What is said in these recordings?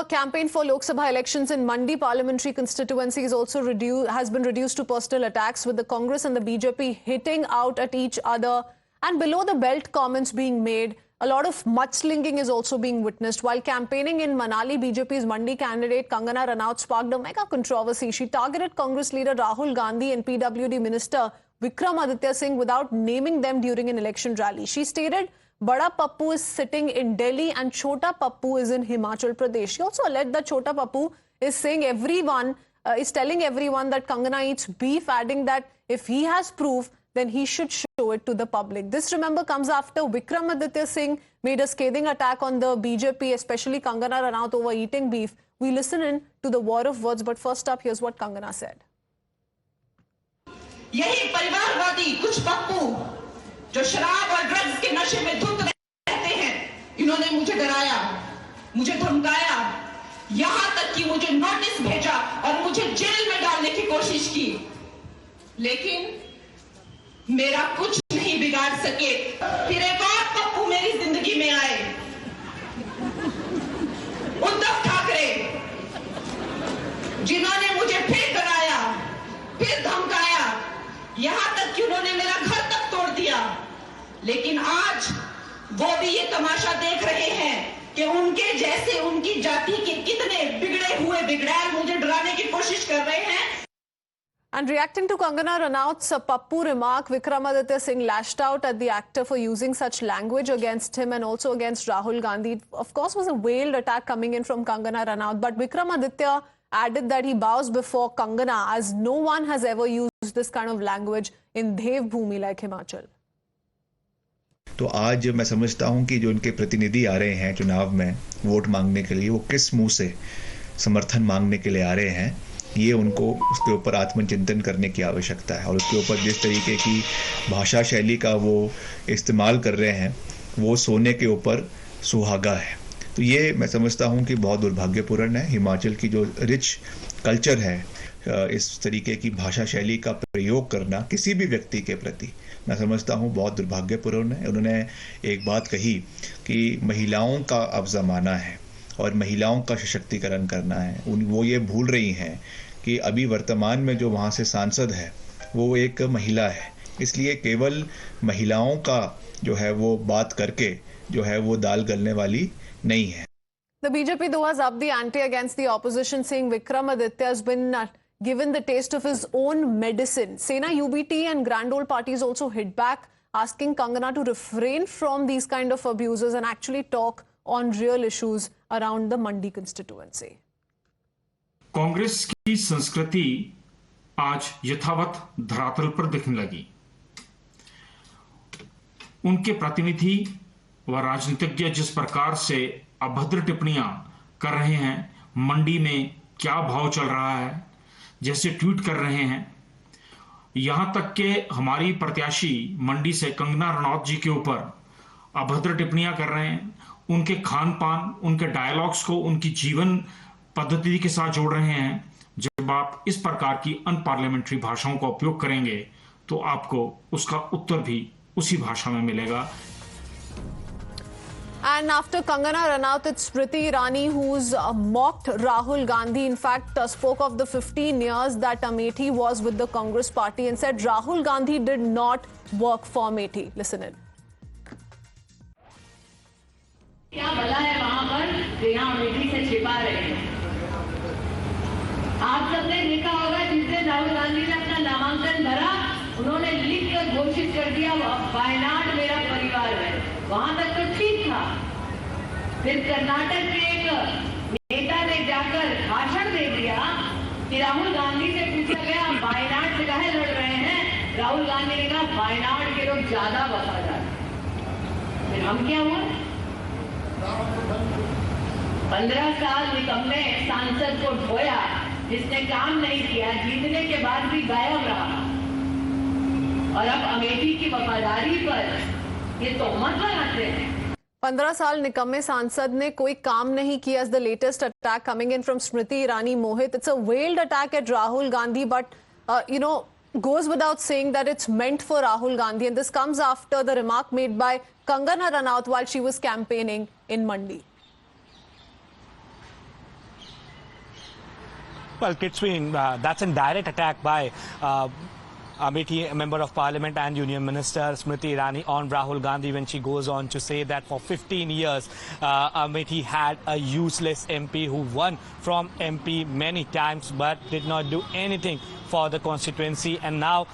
the campaign for Lok Sabha elections in Mandi parliamentary constituency is also has been reduced to personal attacks, with the Congress and the BJP hitting out at each other and below the belt comments being made. A lot of mudslinging is also being witnessed. While campaigning in Manali, BJP's Mandi candidate Kangana Ranaut sparked a mega controversy. She targeted Congress leader Rahul Gandhi and PWD minister Vikramaditya Singh without naming them during an election rally. She stated Bada Pappu is sitting in Delhi and Chota Pappu is in Himachal Pradesh. She also alleged that Chota Pappu is saying is telling everyone that Kangana eats beef, adding that if he has proof, then he should show it to the public. This, remember, comes after Vikramaditya Singh made a scathing attack on the BJP, especially Kangana Ranaut, over eating beef. We listen in to the war of words, but first up, here's what Kangana said. यही परिवारवादी कुछ पप्पू जो शराब और drugs के नशे में धुत रहते हैं, इन्होंने मुझे डराया, मुझे धमकाया, यहां तक कि मुझे नोटिस भेजा और मुझे जेल में डालने की कोशिश की, लेकिन मेरा कुछ नहीं बिगाड़ सके। फिर एक और पप्पू मेरी जिंदगी में आए, उद्धव ठाकरे, जिन्होंने मुझे फिर डराया, फिर धमकाया, यहां तक कि उन्होंने मेरा घर तक तोड़ दिया। लेकिन आज वो भी ये तमाशा देख रहे हैं कि उनके जैसे उनकी जाति के कितने बिगड़े हुए बिगड़ैल मुझे डराने की कोशिश कर रहे हैं। And reacting to Kangana Ranaut's Pappu remark, Vikramaditya Singh lashed out at the actor for using such language against him and also against Rahul Gandhi. Of course, was a veiled attack coming in from Kangana Ranaut, but Vikramaditya added that he bows before Kangana, as no one has ever used this kind of language in Dev Bhumi like Himachal. तो आज मैं समझता हूं कि जो उनके प्रतिनिधि आ रहे हैं चुनाव में वोट मांगने के लिए, वो किस मुंह से समर्थन मांगने के लिए आ रहे हैं, ये उनको उसके ऊपर आत्मचिंतन करने की आवश्यकता है। और उसके ऊपर जिस तरीके की भाषा शैली का वो इस्तेमाल कर रहे हैं, वो सोने के ऊपर सुहागा है। तो ये मैं समझता हूं कि बहुत दुर्भाग्यपूर्ण है। हिमाचल की जो रिच कल्चर है, इस तरीके की भाषा शैली का प्रयोग करना किसी भी व्यक्ति के प्रति मैं समझता हूं बहुत दुर्भाग्यपूर्ण है। उन्होंने एक बात कही कि महिलाओं का अब ज़माना है और महिलाओं का सशक्तिकरण करना है। वो ये भूल रही हैं कि अभी वर्तमान में जो वहाँ से सांसद है वो एक महिला है, इसलिए केवल महिलाओं का जो है वो बात करके जो है वो दाल गलने वाली नहीं है। The BJP though has upped the ante against the opposition, saying Vikramaditya has been given the taste of his own medicine. Sena, UBT and Grand Old parties also hit back, asking Kangana to refrain from these kind of abuses and actually talk on real issues around the Mandi constituency. Congress की संस्कृति आज यथावत धरातल पर दिखने लगी। उनके प्रतिनिधि व राजनीतिज्ञ जिस प्रकार से अभद्र टिप्पणियां कर रहे हैं, मंडी में क्या भाव चल रहा है, जैसे ट्वीट कर रहे हैं, यहां तक कि हमारी प्रत्याशी मंडी से कंगना रनौत जी के ऊपर अभद्र टिप्पणियां कर रहे हैं, उनके खान पान, उनके डायलॉग्स को उनकी जीवन पद्धति के साथ जोड़ रहे हैं। जब आप इस प्रकार की अनपार्लियामेंट्री भाषाओं का उपयोग करेंगे तो आपको उसका उत्तर भी उसी भाषा में मिलेगा। And after Kangana Ranaut, it's Smriti Irani who's mocked Rahul Gandhi. In fact, spoke of the 15 years that Amethi was with the Congress party and said Rahul Gandhi did not work for Amethi. Listen in. क्या भला है वहां पर जो यहाँ अमेठी से छिपा रहे हैं? आप सबने देखा होगा जिस दिन राहुल गांधी ने अपना नामांकन भरा, उन्होंने लिखकर घोषित कर दिया वायनाड मेरा परिवार है। वहां तक तो ठीक था। फिर कर्नाटक के एक नेता ने जाकर भाषण दे दिया कि राहुल गांधी से पूछा गया आप वायनाड से काहे लड़ रहे हैं? राहुल गांधी ने कहा वायनाड के लोग ज्यादा वफादार। फिर हम क्या हुआ? 15 साल निकम्मे सांसद को ढोया, जिसने काम नहीं किया, जीतने के बाद भी गायब रहा, और अब अमेठी की वफादारी पर ये तोहमत लगाते हैं। 15 साल निकम्मे सांसद ने कोई काम नहीं किया. The latest attack coming in from Smriti Irani Mohit. It's a veiled attack at Rahul Gandhi, but goes without saying that it's meant for Rahul Gandhi, and this comes after the remark made by Kangana Ranaut while she was campaigning in Mandi. Well, Kitsween, that's a direct attack by Amethi Member of Parliament and Union Minister Smriti Irani on Rahul Gandhi when she goes on to say that for 15 years Amethi had a useless MP who won from MP many times but did not do anything for the constituency, and now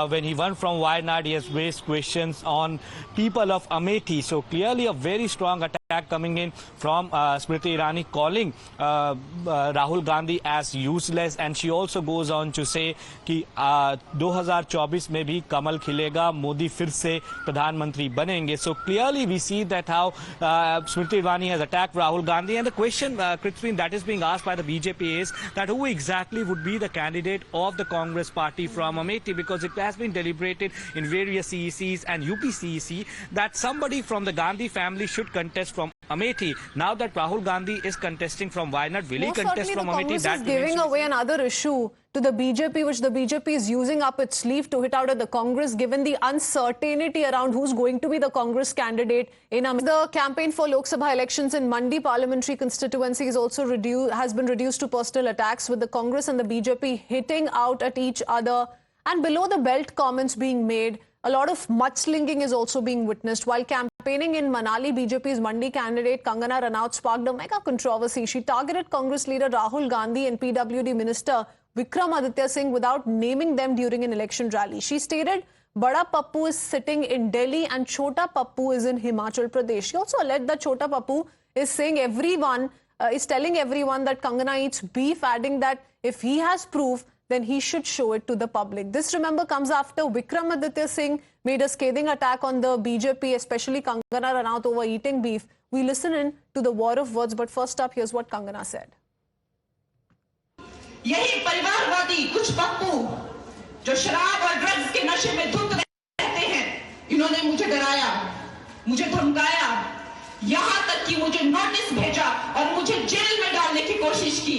when he won from Wayanad he has raised questions on people of Amethi. So clearly a very strong attack coming in from Smriti Irani calling Rahul Gandhi as useless, and she also goes on to say कि 2024 में भी कमल खिलेगा, मोदी फिर से प्रधानमंत्री बनेंगे. So clearly we see that how Smriti Irani has attacked Rahul Gandhi, and the question Kritwin, that is being asked by the BJP is that who exactly would be the candidate of the Congress party from Amethi, because it has been deliberated in various CECs and UPCEC that somebody from the Gandhi family should contest from Amethi. Now that Rahul Gandhi is contesting from Wayanad, will he contest from Amethi? That is giving away another issue to the BJP, which the BJP is using up its sleeve to hit out at the Congress, given the uncertainty around who's going to be the Congress candidate in Amethi. The campaign for Lok Sabha elections in Mandi parliamentary constituency has been reduced to personal attacks, with the Congress and the BJP hitting out at each other and below the belt comments being made. A lot of mudslinging is also being witnessed. While campaigning in Manali, BJP's Mandi candidate Kangana Ranaut sparked a mega controversy. She targeted Congress leader Rahul Gandhi and PWD minister Vikramaditya Singh without naming them during an election rally. She stated Bada Pappu is sitting in Delhi and Chota Pappu is in Himachal Pradesh. She also alleged that Chota Pappu is telling everyone that Kangana eats beef, adding that if he has proof, then he should show it to the public. This, remember, comes after Vikramaditya Singh made a scathing attack on the BJP, especially Kangana Ranaut, over eating beef. We listen in to the war of words, but first up, here's what Kangana said. यही परिवारवादी कुछ पप्पू जो शराब और drugs के नशे में धुत रहते हैं, इन्होंने मुझे डराया, मुझे धमकाया, यहां तक कि मुझे नोटिस भेजा और मुझे जेल में डालने की कोशिश की,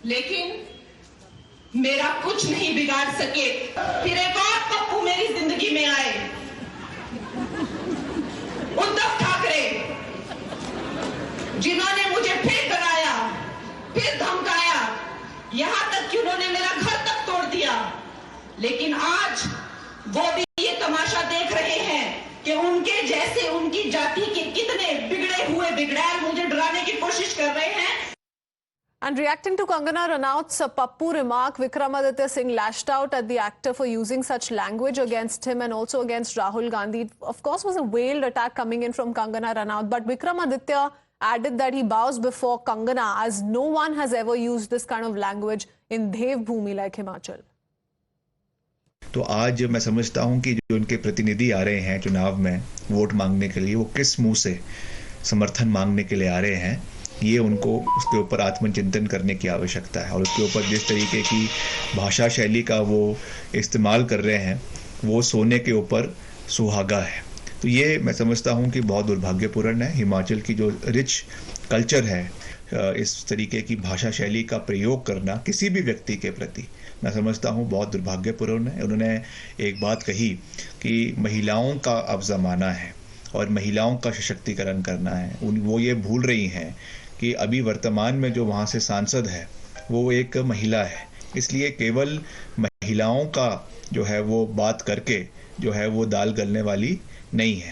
लेकिन मेरा कुछ नहीं बिगाड़ सके. फिर एक और पप्पू मेरी जिंदगी में आए, उद्धव ठाकरे, जिन्होंने मुझे फिर डराया, फिर धमकाया, यहां तक कि उन्होंने मेरा घर तक तोड़ दिया. लेकिन आज वो भी ये तमाशा देख रहे हैं कि उनके जैसे उनकी जाति के कितने बिगड़े हुए बिगड़ैल मुझे डराने की कोशिश कर रहे हैं. And reacting to Kangana Ranaut's Pappu remark, Vikramaditya Singh lashed out at the actor for using such language against him and also against Rahul Gandhi. Of course, was a veiled attack coming in from Kangana Ranaut, but Vikramaditya added that he bows before Kangana, as no one has ever used this kind of language in Dev Bhumi like Himachal. तो आज मैं समझता हूं कि जो उनके प्रतिनिधि आ रहे हैं चुनाव में वोट मांगने के लिए, वो किस मुंह से समर्थन मांगने के लिए आ रहे हैं, ये उनको उसके ऊपर आत्मचिंतन करने की आवश्यकता है. और उसके ऊपर जिस तरीके की भाषा शैली का वो इस्तेमाल कर रहे हैं, वो सोने के ऊपर सुहागा है. तो ये मैं समझता हूं कि बहुत दुर्भाग्यपूर्ण है. हिमाचल की जो रिच कल्चर है, इस तरीके की भाषा शैली का प्रयोग करना किसी भी व्यक्ति के प्रति मैं समझता हूं बहुत दुर्भाग्यपूर्ण है. उन्होंने एक बात कही कि महिलाओं का अब ज़माना है और महिलाओं का सशक्तिकरण करना है. वो ये भूल रही हैं कि अभी वर्तमान में जो वहाँ से सांसद है वो एक महिला है, इसलिए केवल महिलाओं का जो है वो बात करके जो है वो दाल गलने वाली नहीं है.